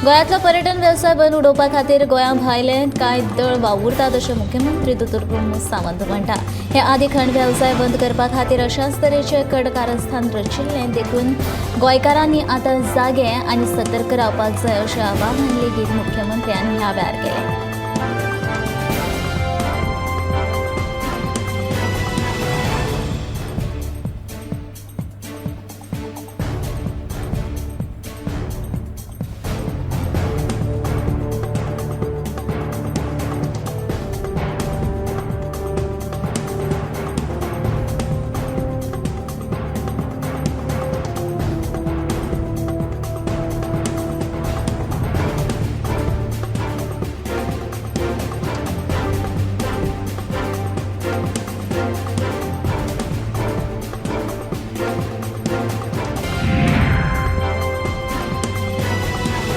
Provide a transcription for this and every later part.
गोंयांतलो पर्यटन वेवसाय बंद उडोवपा खातीर गोंया भायले कांय दळ वावुरतात अशें मुख्यमंत्री दोतोर प्रमोद सावंत म्हणटा। हे आदी खंड वेवसाय बंद करपा खातीर अशाच तरेचें कड कारस्थान रचिल्लें देखून गोंयकारांनी आतां जागे आनी सतर्क रावपाक जाय अशें आवाहन लेगीत मुख्यमंत्र्यान ह्या वेळार केलें।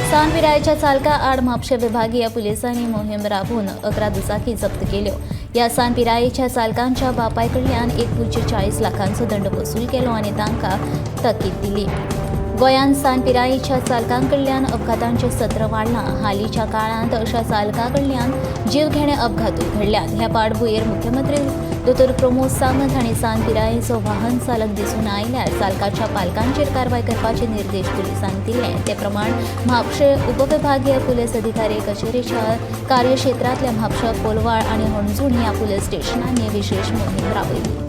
सान पिरायेच्या चालका आड म्हापशें विभागीय पुलिसांनी मोहीम राबोवन 11 दुचाकी जप्त केल्यो। ह्या सान पिरायेच्या चालकांच्या बापाय कडल्यान 1.40 लाखांचो दंड वसूल केलो आनी तांकां तकीद दिली। गोंयांत सान पिरायेच्या चालकांकडल्यान अपघातांचें सत्र वाडलां। हालींच्या काळांत अशा चालकां कडल्यान जीवघेणे अपघातूय घडल्यात। ह्या पाडबुयेर मुख्यमंत्री दोतोर प्रमोद सावंत हांणी सान पिरायेचो वाहन चालक दिसून आयल्यार चालकाच्या पालकांचेर कारवाय करपाचे निर्देश पुलिसांक दिले। ते प्रमाण म्हापशें उपविभागीय पुलीस अधिकारी कचेरीच्या कार्यक्षेत्रांतल्या म्हापशा, कोलवाळ आनी हणजूण ह्या पुलीस स्टेशनांनी विशेष मोहीम राबयली।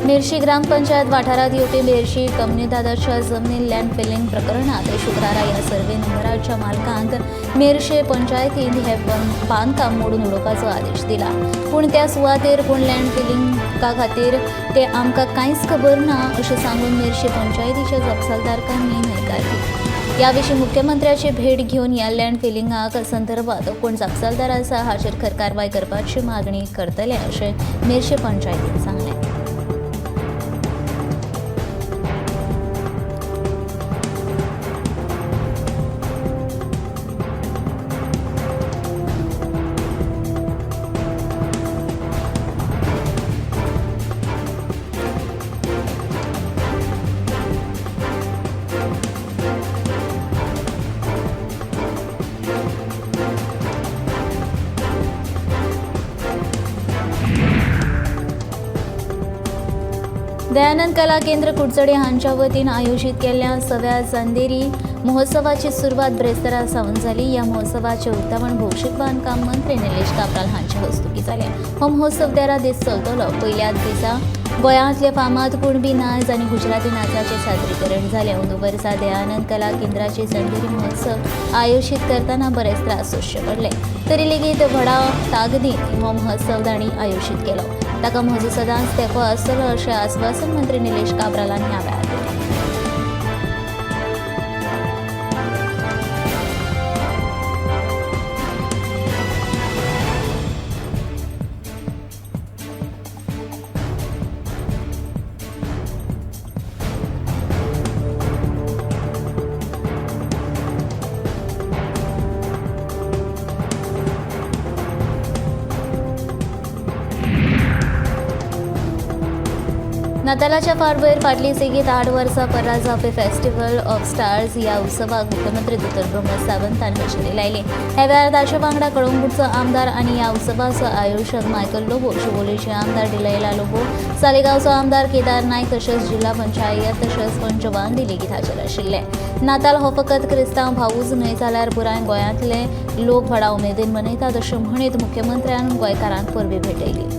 मेर्शी ग्रामपंचायत वाठारात येवपी मेर्शी कम्युनिदादाच्या जमनी लँड फिलिंग प्रकरणात शुक्रारा ह्या सर्वे नंबराच्या मालकांक मेर्शे पंचायतीन हे बांदकाम मोडून उडोवपाचो आदेश दिला। पूण त्या सुवातेर कोण लँड फिलिंगा खातीर ते आमकां कांयच खबर ना अशें सांगून मेर्शे पंचायतीच्या जपसालदारकांनी न्हयकारली। ह्या विशीं मुख्यमंत्र्याची भेट घेवन ह्या लँड फिलिंगाक संदर्भात कोण जपसालदार आसा हाचेर खर कारवाय करपाची मागणी करतले अशें मेर्शे पंचायतीन सांगलें। दयानंद कला केंद्र कुडचडे हांच्या वतीन आयोजीत केल्ल्या 6व्या चांदेरी महोत्सवाची सुरवात ब्रेस्तारा सावन जाली। ह्या महोत्सवाचे उक्तावण भौशीक बांदकाम मंत्री निलेश काब्राल हांचे हस्तुकी जालें। हो महोत्सव 13 दीस चलतलो। पयल्याच दिसा गोंयांतले फामाद कुणबी नाच आनी गुजराती नाचाचें सादरीकरण जालें। अंदू वर्सा दयानंद कला केंद्राचे चांदेरी महोत्सव आयोजीत करतना बरेच त्रास सोंसचे पडले, तरी लेगीत व्हडा ताकदीन हो महोत्सव तांणी आयोजीत केलो। ताका म्हजो सदांच तेंको आसतलो अशें आस्वासन मंत्री निलेश काब्रालान ह्या वेळार दिलें। नातालाच्या फाटभुंयेर फाटली सेगीत 8 वर्सां परस जावपी फेस्टिवल ऑफ स्टार्स ह्या उत्सवाक मुख्यमंत्री दोतोर प्रमोद सावंत हांणी हजेरी लायली। ह्या वेळार ताचे वांगडा कळंगूटचो आमदार आनी ह्या उत्सवाचो आयोजक मायकल लोबो, शिवोलेचे आमदार डिलैला लोबो, सालेगांवचो आमदार केदार नायक तशेंच जिल्हा पंचायत तशेंच पंच वांगडी लेगीत हाजीर आशिल्ले। नाताल हो फकत क्रिस्तांव भावूच न्हय जाल्यार पुराय गोंयांतले लोक व्हडा उमेदीन मनयतात अशें म्हणीत मुख्यमंत्र्यान गोंयकारांक परबी भेटयली।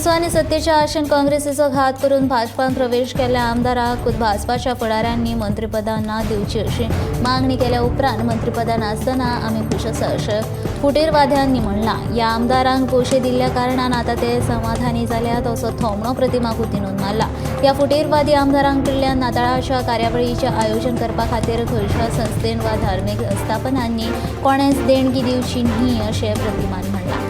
असो आनी सत्तेच्या आशेन काँग्रेसीचो घात करून भाजपात प्रवेश केल्ल्या आमदाराक खुद भाजपाच्या फुडाऱ्यांनी मंत्रिपदां ना दिवची अशी मागणी केल्या उपरांत मंत्रिपदां नासतना आमी खुश आसा अशें फुटीरवाद्यांनी म्हणलां. ह्या आमदारांक पयशे दिल्ल्या कारणान आतां ते समाधानी जाल्यात असो थोमणो प्रतिमाकू तिणून मारला. ह्या फुटीरवादी आमदारांक कडल्यान नाताळाच्या कार्यावळीचें आयोजन करपा खातीर खंयच्या संस्थेन वा धार्मीक अस्थापनांनी कोणेच देणगी दिवची न्ही अशें प्रतिमान म्हणलां.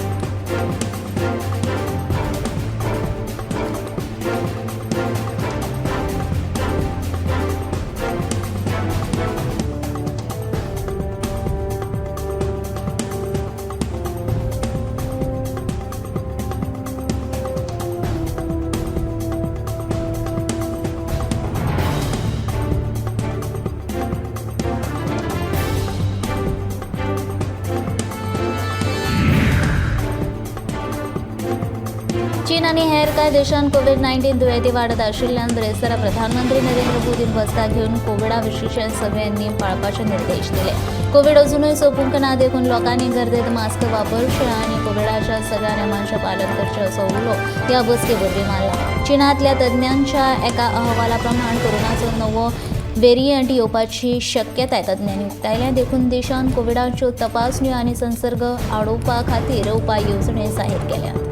चीन आनी हेर कांय देशांत कोविड-19 दुयेंती वाडत आशिल्ल्यान ब्रेस्तारा प्रधानमंत्री नरेंद्र मोदीन बसका घेवन कोविडा विशींचे सगळे नेम पाळपाचे निर्देश दिले. कोविड अजूनय सोंपूंक ना देखून लोकांनी गर्देंत मास्क वापरचे आनी कोविडाच्या सगळ्या नेमांचें पालन करचें असो उलो ह्या बसके वरवीं मारला. चीनांतल्या तज्ञांच्या एका अहवाला प्रमाण कोरोनाचो नवो व्हेरियंट येवपाची शक्यताय तज्ञांनी उक्तायल्या. देखून देशांत कोविडाच्यो तपासण्यो आनी संसर्ग आडोवपा खातीर उपाय येवजण्यो जाहीर केल्यात.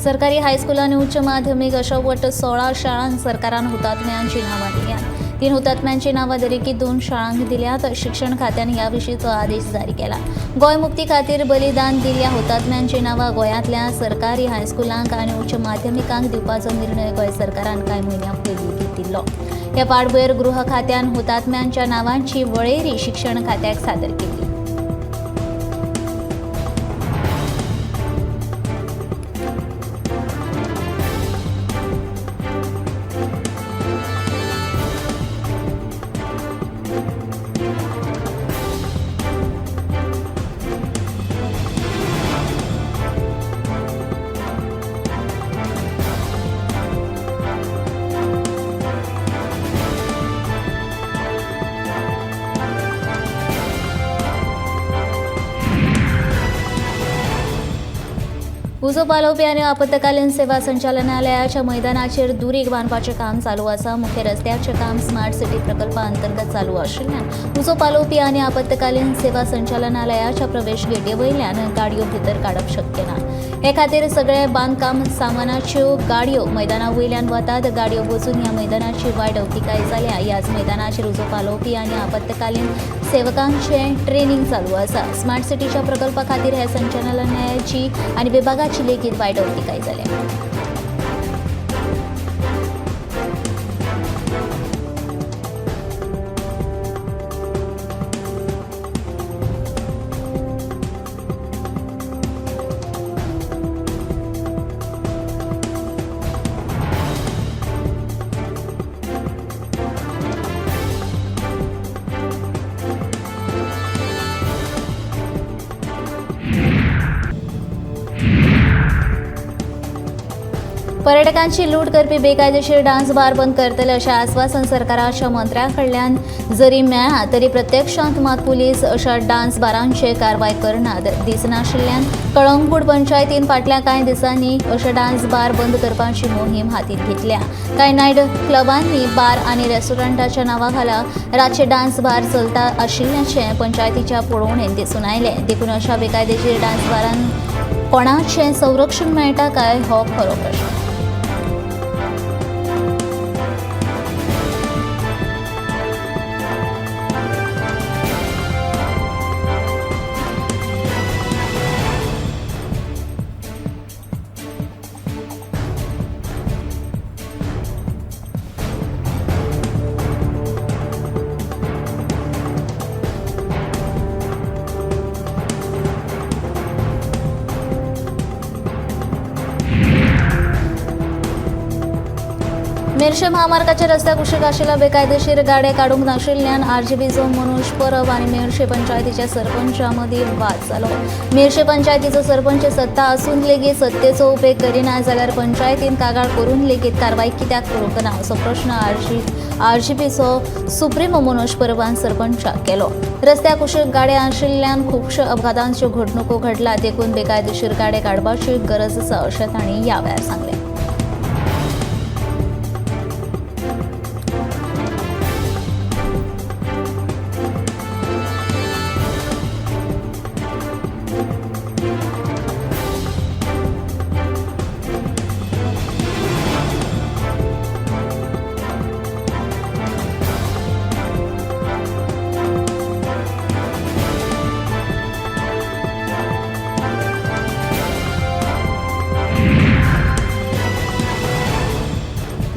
सरकारी हायस्कूल आनी उच्च माध्यमीक अशा वट 16 शाळांक सरकारान हुतात्म्यांची नांवां दिल्यात. 3 हुतात्म्यांची नांवां दरेकी 2 शाळांक दिल्यात. शिक्षण खात्यान ह्या विशींचो आदेश जारी केला. गोंय मुक्ती खातीर बलिदान दिल्ल्या हुतात्म्यांची नांवां गोंयांतल्या सरकारी हायस्कुलांक आनी उच्च माध्यमिकांक दिवपाचो निर्णय गोंय सरकारान कांय म्हयन्यां पयलीं घेतिल्लो. ह्या पाडभयर गृह खात्यान हुतात्म्यांच्या नांवांची वळेरी शिक्षण खात्याक सादर केली. उजो पालोवपी आनी आपत्कालीन सेवा संचालनालयाच्या मैदानाचेर दुरीग बांदपाचें काम चालू आसा. मुख्य रस्त्याचें काम स्मार्ट सिटी प्रकल्पा अंतर्गत चालू आशिल्ल्यान उजो पालोवपी आनी आपत्कालीन सेवा संचालनालयाच्या प्रवेश गेटी वयल्यान गाडयो भितर काडप शक्य ना. हे खातीर सगळे बांदकाम सामानाच्यो गाडयो मैदाना वयल्यान वतात. गाडयो बसून ह्या मैदानाची वायट अवतिकाय जाल्या. ह्याच मैदानाचेर उजो पालोवपी आनी आपत्कालीन सेवकांचें ट्रेनिंग चालू आसा. स्मार्ट सिटीच्या प्रकल्पा खातीर हे संचालनालयाची आनी विभागाची लेगीत वायट अवतिकाय जाल्या. पर्यटकांची लूट करपी बेकायदेशीर डान्स बार बंद करतले अशें आश्वासन सरकाराच्या मंत्र्यां कडल्यान जरी मेळ्ळां तरी प्रत्यक्षांत मात पुलीस अशा डान्स बारांचेर कारवाय करनात. दिसनाशिल्ल्यान कळंगूट पंचायतीन फाटल्या कांय दिसांनी अशे डान्स बार बंद करपाची मोहीम हातींत घेतल्या. कांय नायट क्लबांनी बार आनी रेस्टॉरंटाच्या नांवा खाला रातचे डान्स बार चलता आशिल्ल्याचें पंचायतीच्या पळोवणेंत दिसून आयलें. देखून अशा बेकायदेशीर डान्स बारांक कोणाचें संरक्षण मेळटा काय हो खरो प्रश्न. मेर्शे महामार्गाच्या रस्त्या कुशीक आशिल्ल्या बेकायदेशीर गाड्या काडूंक नाशिल्ल्यान आरजीबीचो मनोज परब आनी मेर्शे पंचायतीच्या सरपंचा मदीं वाद जालो. मेर्शे पंचायतीचो सरपंच सत्ता आसून लेगीत सत्तेचो उपेग करिना जाल्यार पंचायतीन कागाळ करून लेगीत कारवाय कित्याक करूंक ना असो प्रश्न आरजीबीचो सुप्रीमो मनोज परबान सरपंचाक केलो. रस्त्या कुशीक गाड्या आशिल्ल्यान खुबश्यो अपघातांच्यो घडणुको घडल्यात. देखून बेकायदेशीर गाड्या काडपाची गरज आसा अशें तांणी ह्या वेळार सांगलें.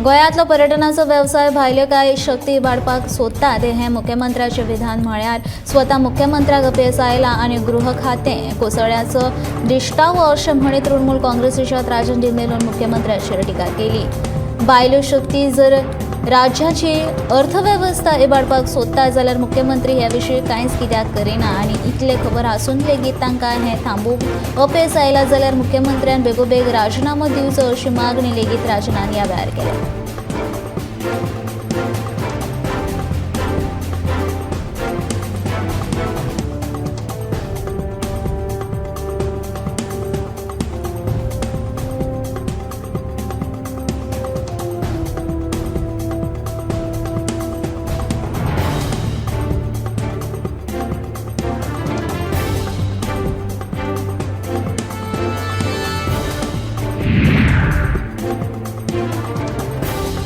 गोंयांतलो पर्यटनाचो वेवसाय भायल्यो कांय शक्ती इबाडपाक सोदतात हें मुख्यमंत्र्याचें विधान म्हळ्यार स्वता मुख्यमंत्र्याक अपेस आयला आनी गृह खातें कोसळ्याचो दिश्टावो अशें म्हणी तृणमूल काँग्रेसीच्या राजन डिमेलोन मुख्यमंत्र्याचेर टिका केली. भायल्यो शक्ती जर राज्याची अर्थवेवस्था इबाडपाक सोदता जाल्यार मुख्यमंत्री ह्या विशीं कांयच कित्याक करिना आनी इतले खबर आसून लेगीत तांकां हें थांबूंक अपेस आयला जाल्यार मुख्यमंत्र्यान बेगोबेग राजिनामो दिवचो अशी मागणी लेगीत राजनान ह्या वेळार केली.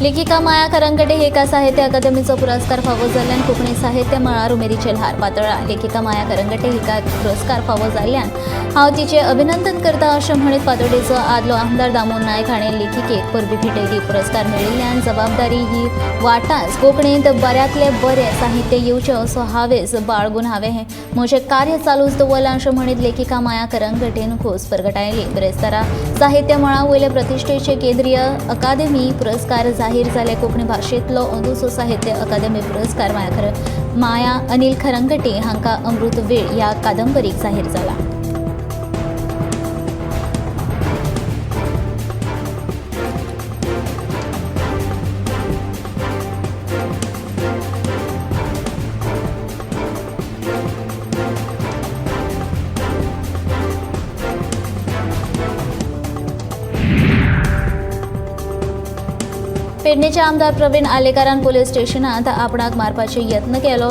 लेखिका माया खरंगटे हेका साहित्य अकादमीचो पुरस्कार फावो जाल्ल्यान कोंकणी साहित्य मळार उमेदीचे ल्हार पातळ्ळा. लेखिका माया खरंगटे हिका पुरस्कार फावो जाल्ल्यान हांव तिचें अभिनंदन करता अशें म्हणीत फातोडेचो आदलो आमदार दामोदर नायक हाणें लेखिकेक परबीं भेटयली. पुरस्कार मेळिल्ल्यान जबाबदारी ही वाटाच कोंकणींत बऱ्यांतले बरें साहित्य येवचें असो हावेस बाळगून हांवें म्हजें कार्य चालूच दवरलां अशें म्हणीत लेखिका माया खरंगटेन खोस परगटायली. बिरेस्तारा साहित्य मळा वयले प्रतिश्ठेचे केंद्रीय अकादेमी पुरस्कार जाहीर जाले. कोंकणी भाशेंतलो अंदूचो साहित्य अकादमी पुरस्कार माया अनिल खरंगटे हांकां अमृत वेळ ह्या कादंबरीक जाहीर जाला. पेडणेचे आमदार प्रवीण आलेकारान पुलीस स्टेशनांत आपणाक मारपाचे यत्न केलो.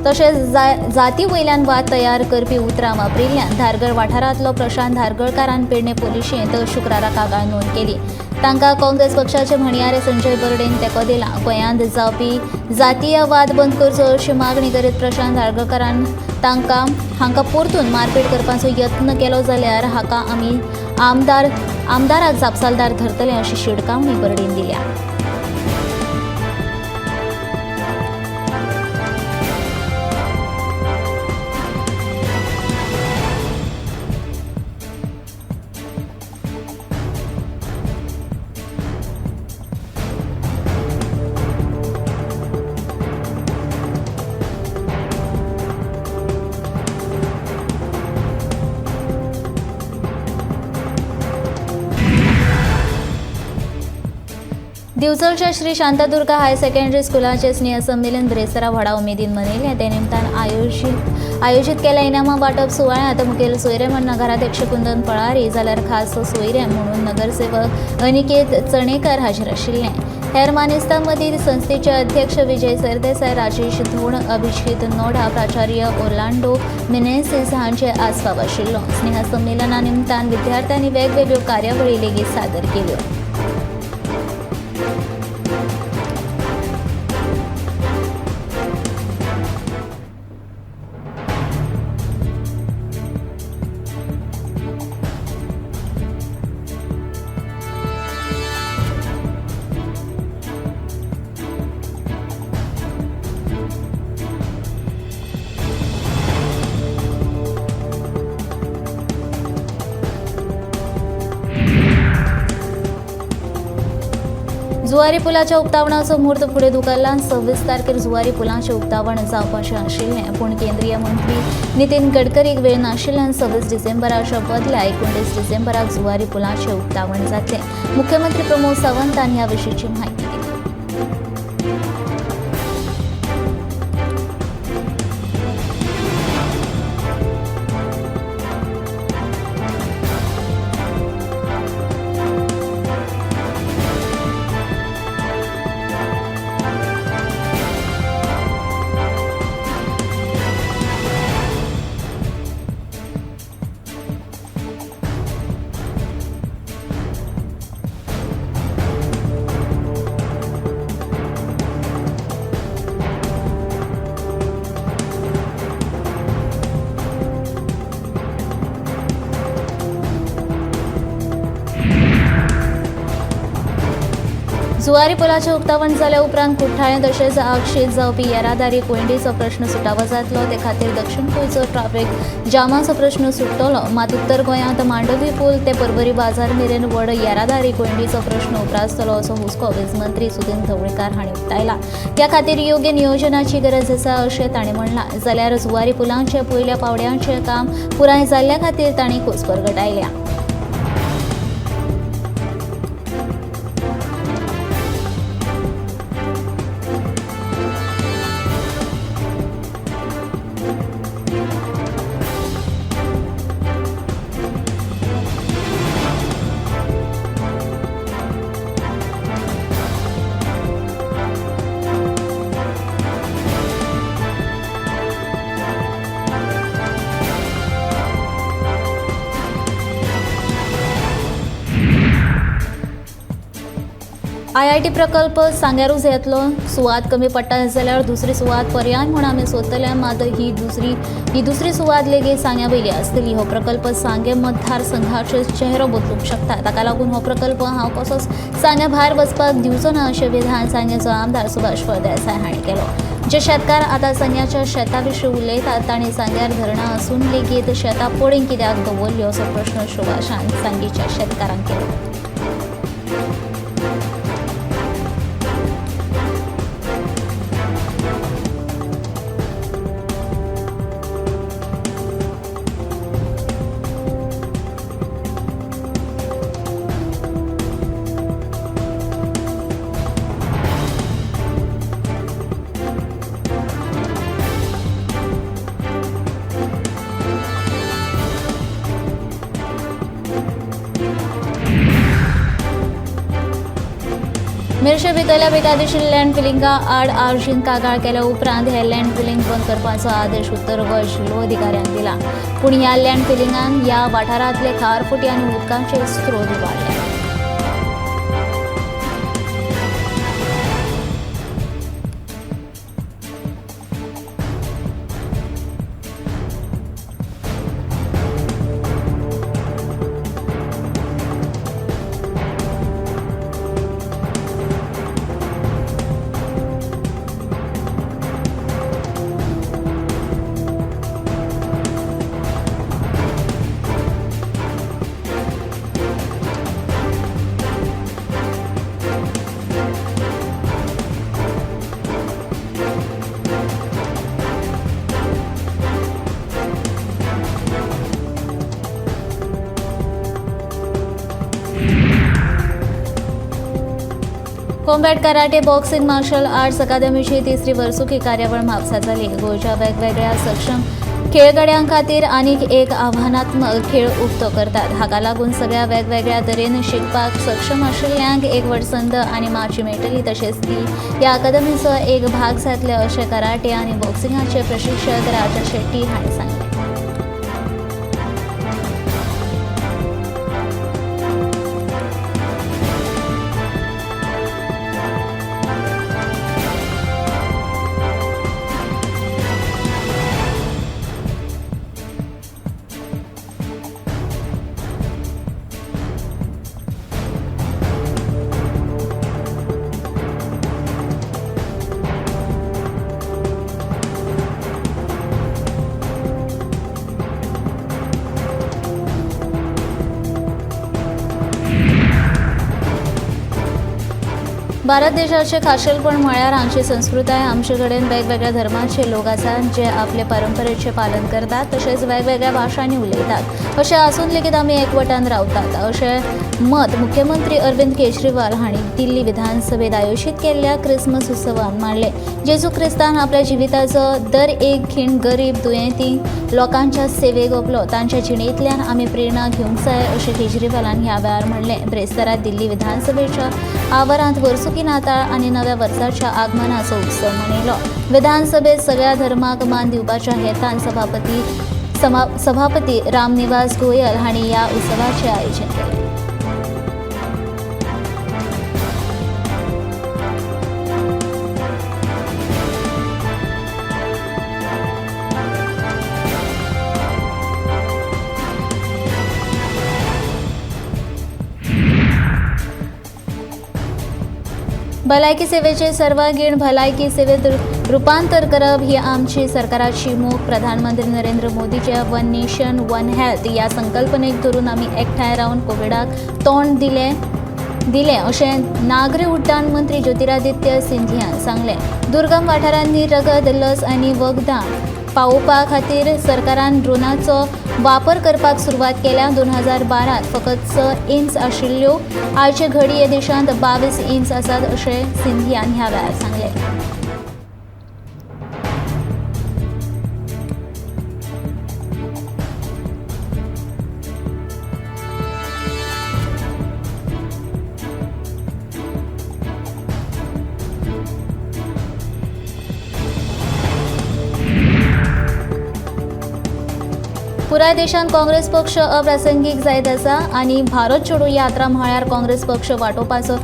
तशेंच जाती वयल्यान वाद तयार करपी उतरां वापरिल्ल्यान धारगळ वाठारांतलो प्रशांत धारगळकारान पेडणे पुलिशेंत शुक्रारा कागाळ नोंद केली. तांकां काँग्रेस पक्षाचे म्हणयारे संजय बर्डेन तेंको दिला. गोंयांत जावपी जातीय वाद बंद करचो अशी मागणी करीत प्रशांत धारगळकारान हांकां परतून मारपीट करपाचो यत्न केलो जाल्यार हाका आमी आमदाराक जापसालदार धरतले अशी शिडकावणी बर्डेन दिल्या. दिवचलच्या श्री शांतादुर्गा हायर सेकंडरी स्कुलाचे स्नेहसंमेलन बिरेस्तारा व्हडा उमेदीन मनयलें. ते निमतान आयोजीत केल्या इनामां वांटप सुवाळ्यांत मुखेल सोयरे म्हण नगराध्यक्ष कुंदन पळारी जाल्यार खास सोयरे म्हणून नगरसेवक अनिकेत चणेकर हाजीर आशिल्ले. हेर मानेस्तां मदीं संस्थेचे अध्यक्ष विजय सरदेसाय, राजेश धोण, अभिजित नोडा, प्राचार्य ओर्लांडो मिनेसीस हांचे आस्पाव आशिल्लो. स्नेहसंमेलना निमतान विद्यार्थ्यांनी वेगवेगळ्यो कार्यावळी लेगीत सादर केल्यो. जुवारी पुलाच्या उक्तावणाचो मुहूर्त फुडें धुकल्ला. 26 तारखेर जुवारी पुलाचें उक्तावण जावपाचें आशिल्लें, पूण केंद्रीय मंत्री नितीन गडकरीक वेळ नाशिल्ल्यान 26 डिसेंबराच्या बदला 29 डिसेंबराक जुवारी पुलाचें उक्तावण जातलें. मुख्यमंत्री प्रमोद सावंतान ह्या विशींची माहिती दिली. जुवारी पुलाचें उक्तावण जाल्या उपरांत कुठ्ठाळें तशेंच आगशीत जावपी येरादारी कोयंडेचो प्रश्न सुटावो जातलो. ते खातीर दक्षिण गोंयचो ट्रॅफिक जामाचो प्रश्न सुट्टलो. मात उत्तर गोंयांत मांडवी पूल ते पर्वरी बाजार मेरेन व्हड येरादारी कोयंडेचो प्रश्न उप्रासतलो असो हुस्को वीज मंत्री सुदीन ढवळीकार हांणी उक्तायला. त्या खातीर योग्य नियोजनाची गरज आसा अशें तांणी म्हणलां. जाल्यार जुवारी पुलांचें पयल्या पावड्याचें काम पुराय जाल्ल्या खातीर तांणी खोस परगटायल्या. IIT प्रकल्प सांग्यारूच येतलो. सुवात कमी पडटा जाल्यार दुसरी सुवात पर्याय म्हूण आमी सोदतले. मात ही दुसरी सुवात लेगीत सांग्या वयली आसतली. हो प्रकल्प सांगे मतदारसंघाचो चेहरो बदलूंक शकता. ताका लागून हो प्रकल्प हांव कसोच सांग्या भायर वचपाक दिवचो ना अशें विधान सांगेचो आमदार सुभाष फळदेसाय हांणी केलो. जे शेतकार आतां सांग्याच्या शेता विशीं उलयतात तांणी सांग्यार धरणां आसून लेगीत शेतां पडींग कित्याक दवरल्यो असो प्रश्न सुभाषान सांगेच्या शेतकारांक केलो. मेरशे भितरल्या बेकायदेशीर लँड फिलिंगा आड आर्जीन कागाळ केल्या उपरांत हे लँड फिलिंग बंद करपाचो आदेश उत्तर गोंय शिलो अधिकाऱ्यांक दिला. पूण ह्या लँड फिलिंगान ह्या वाठारांतले खारफुटी आनी उदकांचे स्त्रोत वाडले. Combat karate boxing martial arts अकादमीची तिसरी वर्सुकी कार्यावळ म्हापसा जाली. गोंयच्या वेगवेगळ्या सक्षम खेळगड्यां खातीर आनीक एक आव्हानात्मक खेळ उक्तो करतात. हाका लागून सगळ्या वेगवेगळ्या तरेन शिकपाक सक्षम आशिल्ल्यांक एक व्हड संद आनी माची मेळटली. तशेंच ती ह्या अकादमीचो एक भाग जातले अशें कराटे आनी बॉक्सिंगाचे प्रशिक्षक राजा शेट्टी हांणी सांगलें. भारत देशाचे खाशेलपण म्हळ्यार हांगची संस्कृताय आमचे कडेन वेगवेगळ्या धर्माचे लोक आसात जे आपले परंपरेचे पालन करतात तशेंच वेगवेगळ्या भाशांनी उलयतात अशें आसून लेगीत आमी एकवटान रावतात अशें मत मुख्यमंत्री अरविंद केजरीवाल हांणी दिल्ली विधानसभेत आयोजीत केल्ल्या क्रिसमस उत्सवात मांडले। जेजू क्रिस्तान आपल्या जिविताचो दर एक खीण गरीब दुयेंती लोकांच्या सेवेक ओपलो तांच्या जिणेंतल्यान आमी प्रेरणा घेवंक जाय अशें केजरीवालान ह्या वेळार म्हणलें। ब्रेस्तारात दिल्ली विधानसभेच्या आवारांत वर्सुकी नाताळ आनी नव्या वर्साच्या आगमनाचो उत्सव मनयलो। विधानसभेत सगळ्या धर्माक मान दिवपाच्या हेतान सभापती रामनिवास गोयल हांणी ह्या उत्सवाचें आयोजन केलें। भलायकी सेवेचे सर्वांगीण भलायकी सेवेत रूपांतर करप ही आमची सरकाराची मोख। प्रधानमंत्री नरेंद्र मोदीच्या वन नेशन वन हेल्थ या संकल्पनेक धरून आमी एकठांय रावन कोविडाक तोंड दिलें अशें नागरी उड्डाण मंत्री ज्योतिरादित्य सिंधियान सांगलें। दुर्गम वाठारांनी रगत लस आनी वखदां पावोवपा खातीर सरकारान ड्रोनाचो वापर करपाक सुरवात केल्या। 2012 फकत 6 एम्स आशिल्ल्यो आयचे घडये देशांत 22 एम्स आसात अशें सिंधियान ह्या वेळार सांगलें। पुराय देशांत काँग्रेस पक्ष अप्रासंगीक जायत आसा आनी भारत छोडो यात्रा म्हळ्यार काँग्रेस पक्ष वांटोवपाचो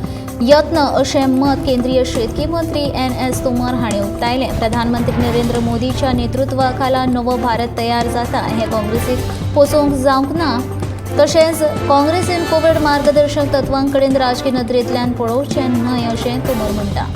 यत्न अशें मत केंद्रीय शेतकी मंत्री NS तोमर हांणी उक्तायलें। प्रधानमंत्री नरेंद्र मोदीच्या नेतृत्वा खाला नवो भारत तयार जाता हें काँग्रेसीक पोसोवंक जावंक ना तशेंच काँग्रेसीन कोवीड मार्गदर्शक तत्वां कडेन राजकी नदरेंतल्यान पळोवचें न्हय अशें तोमर म्हणटा।